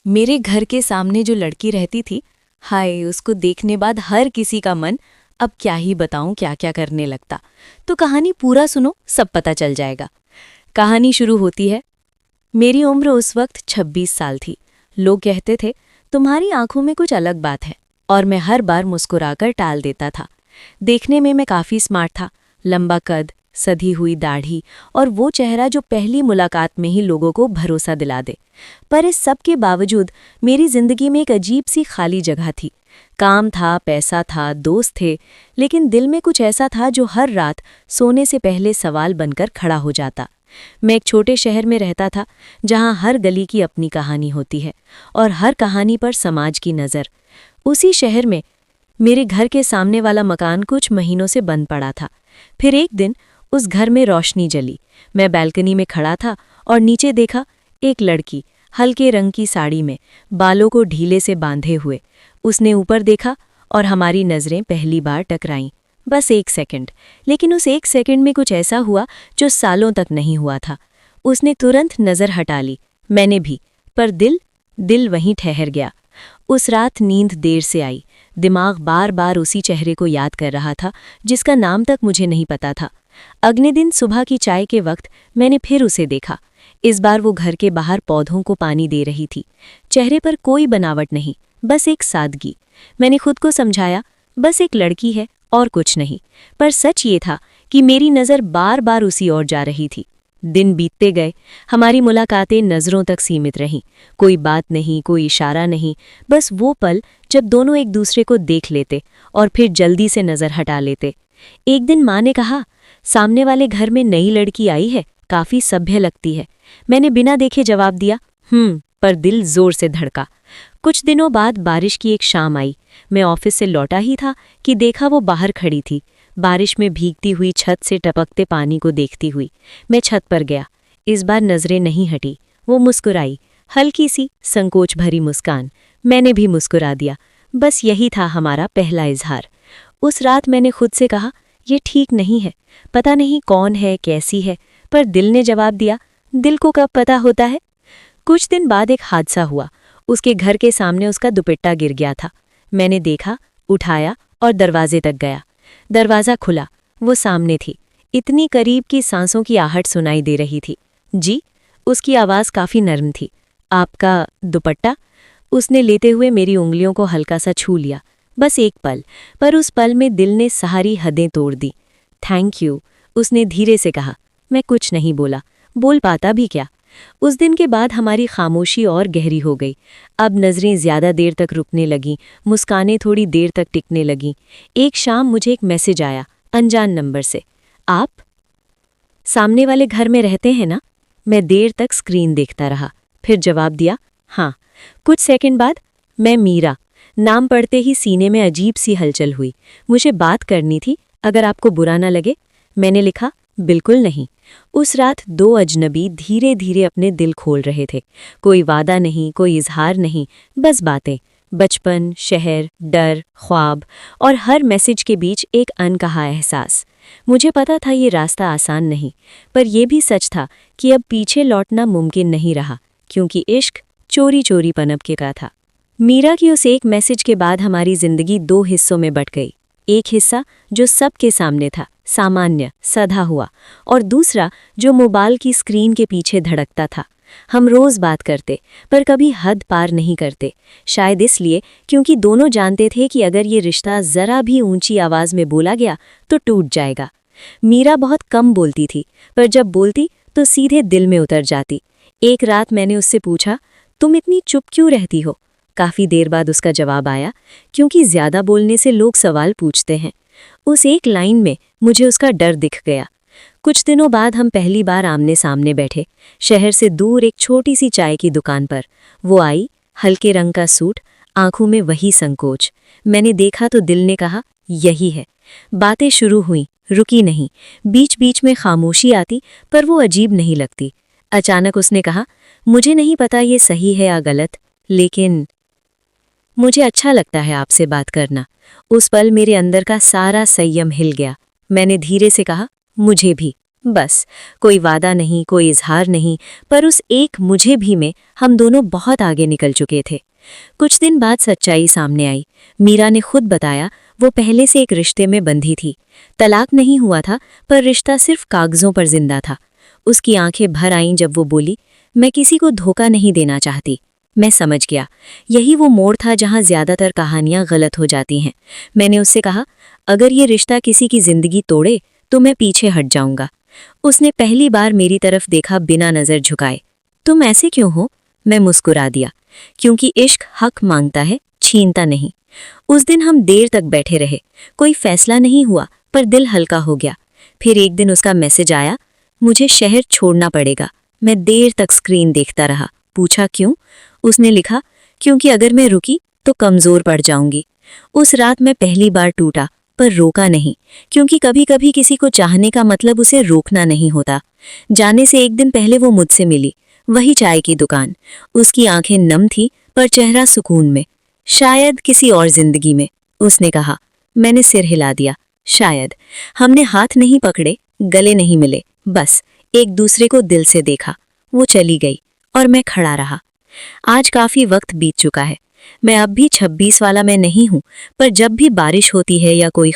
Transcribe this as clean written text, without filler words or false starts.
मेरे घर के सामने जो लड़की रहती थी, हाय उसको देखने बाद हर किसी का मन, अब क्या ही बताऊं क्या क्या करने लगता। तो कहानी पूरा सुनो, सब पता चल जाएगा। कहानी शुरू होती है। मेरी उम्र उस वक्त 26 साल थी। लोग कहते थे तुम्हारी आंखों में कुछ अलग बात है, और मैं हर बार मुस्कुराकर टाल देता था। देखने में मैं काफ़ी स्मार्ट था, लंबा कद, सधी हुई दाढ़ी और वो चेहरा जो पहली मुलाकात में ही लोगों को भरोसा दिला दे। पर इस सब के बावजूद मेरी जिंदगी में एक अजीब सी खाली जगह थी। काम था, पैसा था, दोस्त थे, लेकिन दिल में कुछ ऐसा था जो हर रात सोने से पहले सवाल बनकर खड़ा हो जाता। मैं एक छोटे शहर में रहता था, जहां हर गली की अपनी कहानी होती है और हर कहानी पर समाज की नज़र। उसी शहर में मेरे घर के सामने वाला मकान कुछ महीनों से बंद पड़ा था। फिर एक दिन उस घर में रोशनी जली। मैं बालकनी में खड़ा था और नीचे देखा, एक लड़की हल्के रंग की साड़ी में, बालों को ढीले से बांधे हुए। उसने ऊपर देखा और हमारी नज़रें पहली बार टकराईं। बस 1 सेकंड, लेकिन उस 1 सेकंड में कुछ ऐसा हुआ जो सालों तक नहीं हुआ था। उसने तुरंत नज़र हटा ली, मैंने भी, पर दिल वहीं ठहर गया। उस रात नींद देर से आई। दिमाग बार बार उसी चेहरे को याद कर रहा था जिसका नाम तक मुझे नहीं पता था। अगले दिन सुबह की चाय के वक्त मैंने फिर उसे देखा। इस बार वो घर के बाहर पौधों को पानी दे रही थी। चेहरे पर कोई बनावट नहीं, बस एक सादगी। मैंने खुद को समझाया, बस एक लड़की है और कुछ नहीं। पर सच ये था कि मेरी नज़र बार बार उसी ओर जा रही थी। दिन बीतते गए, हमारी मुलाकातें नज़रों तक सीमित रहीं। कोई बात नहीं, कोई इशारा नहीं, बस वो पल जब दोनों एक दूसरे को देख लेते और फिर जल्दी से नज़र हटा लेते। एक दिन माँ ने कहा, सामने वाले घर में नई लड़की आई है, काफ़ी सभ्य लगती है। मैंने बिना देखे जवाब दिया, पर दिल जोर से धड़का। कुछ दिनों बाद बारिश की एक शाम आई। मैं ऑफिस से लौटा ही था कि देखा वो बाहर खड़ी थी, बारिश में भीगती हुई छत से टपकते पानी को देखती हुई। मैं छत पर गया। इस बार नज़रें नहीं हटी। वो मुस्कुराई, हल्की सी संकोच भरी मुस्कान। मैंने भी मुस्कुरा दिया। बस यही था हमारा पहला इजहार। उस रात मैंने खुद से कहा, ये ठीक नहीं है। पता नहीं कौन है, कैसी है, पर दिल ने जवाब दिया। दिल को कब पता होता है। कुछ दिन बाद एक हादसा हुआ। उसके घर के सामने उसका दुपट्टा गिर गया था। मैंने देखा, उठाया और दरवाजे तक गया। दरवाज़ा खुला, वो सामने थी, इतनी करीब कि सांसों की आहट सुनाई दे रही थी। जी, उसकी आवाज़ काफ़ी नर्म थी। आपका दुपट्टा? उसने लेते हुए मेरी उंगलियों को हल्का सा छू लिया। बस एक पल, पर उस पल में दिल ने सारी हदें तोड़ दी। थैंक यू, उसने धीरे से कहा। मैं कुछ नहीं बोला, बोल पाता भी क्या। उस दिन के बाद हमारी खामोशी और गहरी हो गई। अब नज़रें ज़्यादा देर तक रुकने लगीं, मुस्कानें थोड़ी देर तक टिकने लगीं। एक शाम मुझे एक मैसेज आया, अनजान नंबर से। आप सामने वाले घर में रहते हैं ना? मैं देर तक स्क्रीन देखता रहा, फिर जवाब दिया, हाँ। कुछ सेकंड बाद, मैं मीरा। नाम पढ़ते ही सीने में अजीब सी हलचल हुई। मुझे बात करनी थी, अगर आपको बुरा ना लगे। मैंने लिखा, बिल्कुल नहीं। उस रात दो अजनबी धीरे धीरे अपने दिल खोल रहे थे। कोई वादा नहीं, कोई इजहार नहीं, बस बातें। बचपन, शहर, डर, ख्वाब और हर मैसेज के बीच एक अनकहा एहसास। मुझे पता था ये रास्ता आसान नहीं, पर यह भी सच था कि अब पीछे लौटना मुमकिन नहीं रहा, क्योंकि इश्क चोरी चोरी पनप के का था। मीरा की उस एक मैसेज के बाद हमारी जिंदगी दो हिस्सों में बट गई। एक हिस्सा जो सबके सामने था, सामान्य, सधा हुआ, और दूसरा जो मोबाइल की स्क्रीन के पीछे धड़कता था। हम रोज़ बात करते, पर कभी हद पार नहीं करते। शायद इसलिए क्योंकि दोनों जानते थे कि अगर ये रिश्ता ज़रा भी ऊंची आवाज़ में बोला गया तो टूट जाएगा। मीरा बहुत कम बोलती थी, पर जब बोलती तो सीधे दिल में उतर जाती। एक रात मैंने उससे पूछा, तुम इतनी चुप क्यों रहती हो? काफ़ी देर बाद उसका जवाब आया, क्योंकि ज़्यादा बोलने से लोग सवाल पूछते हैं। उस एक लाइन में मुझे उसका डर दिख गया। कुछ दिनों बाद हम पहली बार आमने सामने बैठे, शहर से दूर एक छोटी सी चाय की दुकान पर। वो आई, हल्के रंग का सूट, आंखों में वही संकोच। मैंने देखा तो दिल ने कहा, यही है। बातें शुरू हुई, रुकी नहीं। बीच बीच में खामोशी आती, पर वो अजीब नहीं लगती। अचानक उसने कहा, मुझे नहीं पता ये सही है या गलत, लेकिन मुझे अच्छा लगता है आपसे बात करना। उस पल मेरे अंदर का सारा संयम हिल गया। मैंने धीरे से कहा, मुझे भी। बस कोई वादा नहीं, कोई इजहार नहीं, पर उस एक मुझे भी में हम दोनों बहुत आगे निकल चुके थे। कुछ दिन बाद सच्चाई सामने आई। मीरा ने खुद बताया वो पहले से एक रिश्ते में बंधी थी। तलाक नहीं हुआ था, पर रिश्ता सिर्फ कागजों पर जिंदा था। उसकी आंखें भर आईं जब वो बोली, मैं किसी को धोखा नहीं देना चाहती। मैं समझ गया, यही वो मोड़ था जहां ज्यादातर कहानियां गलत हो जाती हैं। मैंने उससे कहा, अगर ये रिश्ता किसी की जिंदगी तोड़े तो मैं पीछे हट जाऊंगा। उसने पहली बार मेरी तरफ देखा बिना नजर झुकाए। तुम ऐसे क्यों हो? मैं मुस्कुरा दिया, क्योंकि इश्क हक मांगता है, छीनता नहीं। उस दिन हम देर तक बैठे रहे। कोई फैसला नहीं हुआ, पर दिल हल्का हो गया। फिर एक दिन उसका मैसेज आया, मुझे शहर छोड़ना पड़ेगा। मैं देर तक स्क्रीन देखता रहा। पूछा क्यों? उसने लिखा, क्योंकि अगर मैं रुकी तो कमजोर पड़ जाऊंगी। उस रात मैं पहली बार टूटा, पर रोका नहीं, क्योंकि कभी कभी किसी को चाहने का मतलब उसे रोकना नहीं होता। जाने से एक दिन पहले वो मुझसे मिली, वही चाय की दुकान। उसकी आंखें नम थी, पर चेहरा सुकून में। शायद किसी और जिंदगी में, उसने कहा। मैंने सिर हिला दिया। शायद। हमने हाथ नहीं पकड़े, गले नहीं मिले, बस एक दूसरे को दिल से देखा। वो चली गई और मैं खड़ा रहा। आज काफी वक्त बीत चुका है। मैं अब भी 26 वाला मैं नहीं हूं, पर जब भी बारिश होती है या कोई